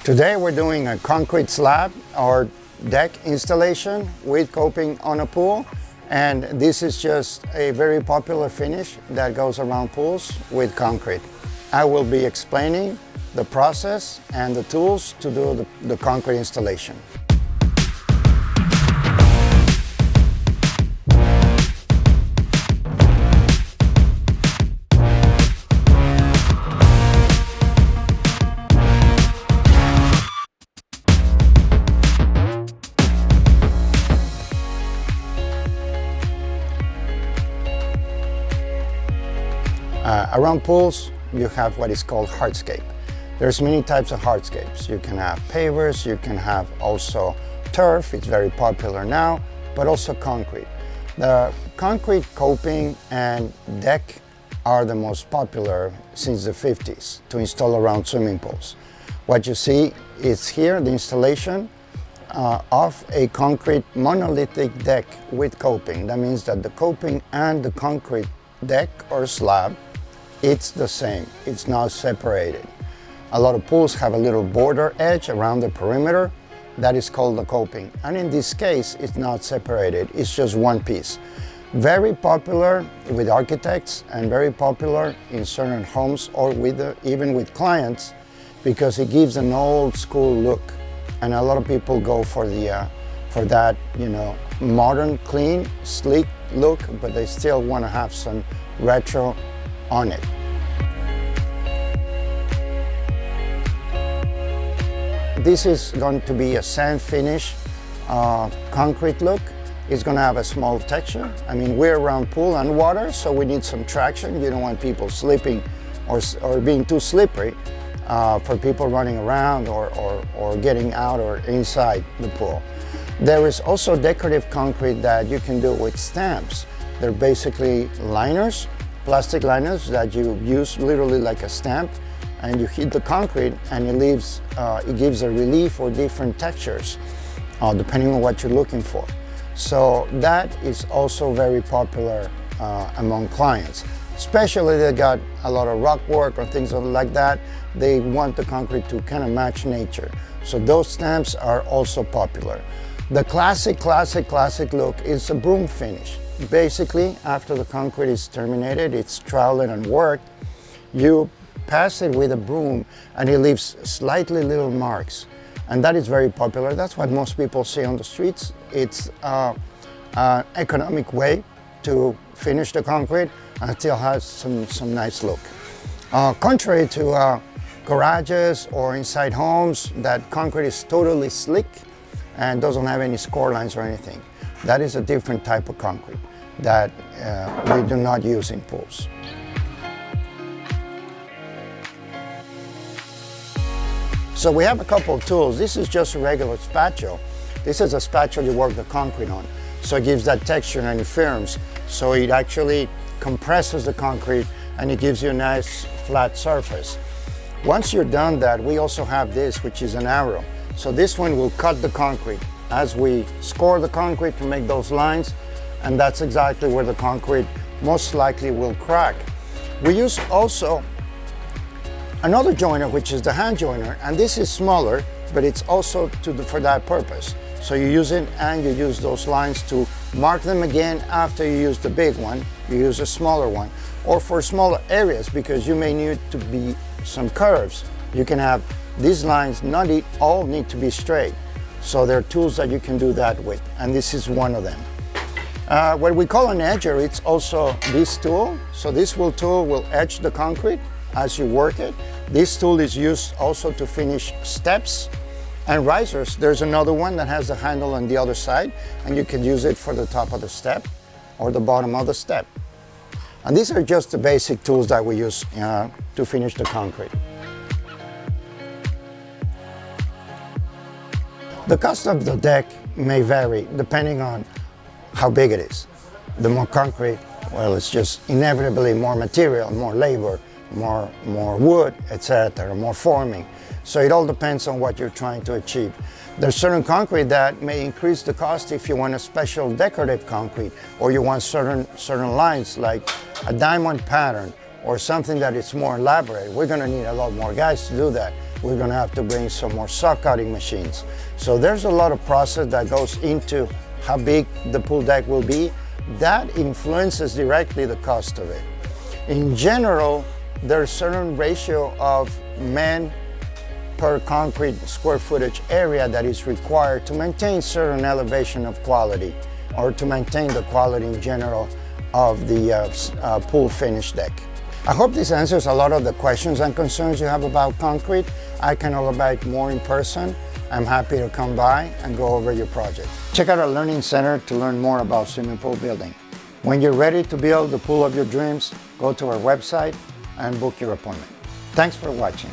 Today we're doing a concrete slab or deck installation with coping on a pool, and this is just a very popular finish that goes around pools with concrete. I will be explaining the process and the tools to do the concrete installation. Around pools, you have what is called hardscape. There's many types of hardscapes. You can have pavers, you can have also turf, it's very popular now, but also concrete. The concrete coping and deck are the most popular since the 50s to install around swimming pools. What you see is here the installation of a concrete monolithic deck with coping. That means that the coping and the concrete deck or slab, it's the same, it's not separated. A lot of pools have a little border edge around the perimeter that is called the coping, and in this case it's not separated, it's just one piece. Very popular with architects and very popular in certain homes or even with clients, because it gives an old school look, and a lot of people go for that, you know, modern, clean, sleek look, but they still want to have some retro on it. This is going to be a sand finish concrete look. It's going to have a small texture. I mean, we're around pool and water, so we need some traction. You don't want people slipping or being too slippery for people running around or getting out or inside the pool. There is also decorative concrete that you can do with stamps. They're basically liners, plastic liners that you use literally like a stamp, and you hit the concrete and it gives a relief or different textures depending on what you're looking for. So that is also very popular among clients, especially they got a lot of rock work or things like that. They want the concrete to kind of match nature. So those stamps are also popular. The classic look is a broom finish. Basically, after the concrete is terminated, it's troweled and worked, you pass it with a broom and it leaves slightly little marks. And that is very popular. That's what most people see on the streets. It's an economic way to finish the concrete and it still has some nice look. Contrary to garages or inside homes, that concrete is totally slick and doesn't have any score lines or anything. That is a different type of concrete that we do not use in pools. So we have a couple of tools. This is just a regular spatula. This is a spatula you work the concrete on. So it gives that texture and it firms. So it actually compresses the concrete and it gives you a nice flat surface. Once you're done that, we also have this, which is an arrow. So this one will cut the concrete as we score the concrete to make those lines, and that's exactly where the concrete most likely will crack. We use also another joiner, which is the hand joiner, and this is smaller, but it's also for that purpose. So you use it and you use those lines to mark them again after you use the big one. You use a smaller one, or for smaller areas, because you may need to be some curves. You can have these lines not all need to be straight. So there are tools that you can do that with, and this is one of them. What we call an edger, it's also this tool. So this tool will edge the concrete as you work it. This tool is used also to finish steps and risers. There's another one that has the handle on the other side, and you can use it for the top of the step or the bottom of the step. And these are just the basic tools that we use to finish the concrete. The cost of the deck may vary depending on how big it is. The more concrete, well, it's just inevitably more material, more labor, more wood, etc., more forming. So it all depends on what you're trying to achieve. There's certain concrete that may increase the cost if you want a special decorative concrete, or you want certain lines like a diamond pattern or something that is more elaborate. We're going to need a lot more guys to do that. We're gonna have to bring some more saw cutting machines. So there's a lot of process that goes into how big the pool deck will be. That influences directly the cost of it. In general, there's a certain ratio of men per concrete square footage area that is required to maintain certain elevation of quality, or to maintain the quality in general of the pool finish deck. I hope this answers a lot of the questions and concerns you have about concrete. I can elaborate more in person. I'm happy to come by and go over your project. Check out our Learning Center to learn more about swimming pool building. When you're ready to build the pool of your dreams, go to our website and book your appointment. Thanks for watching.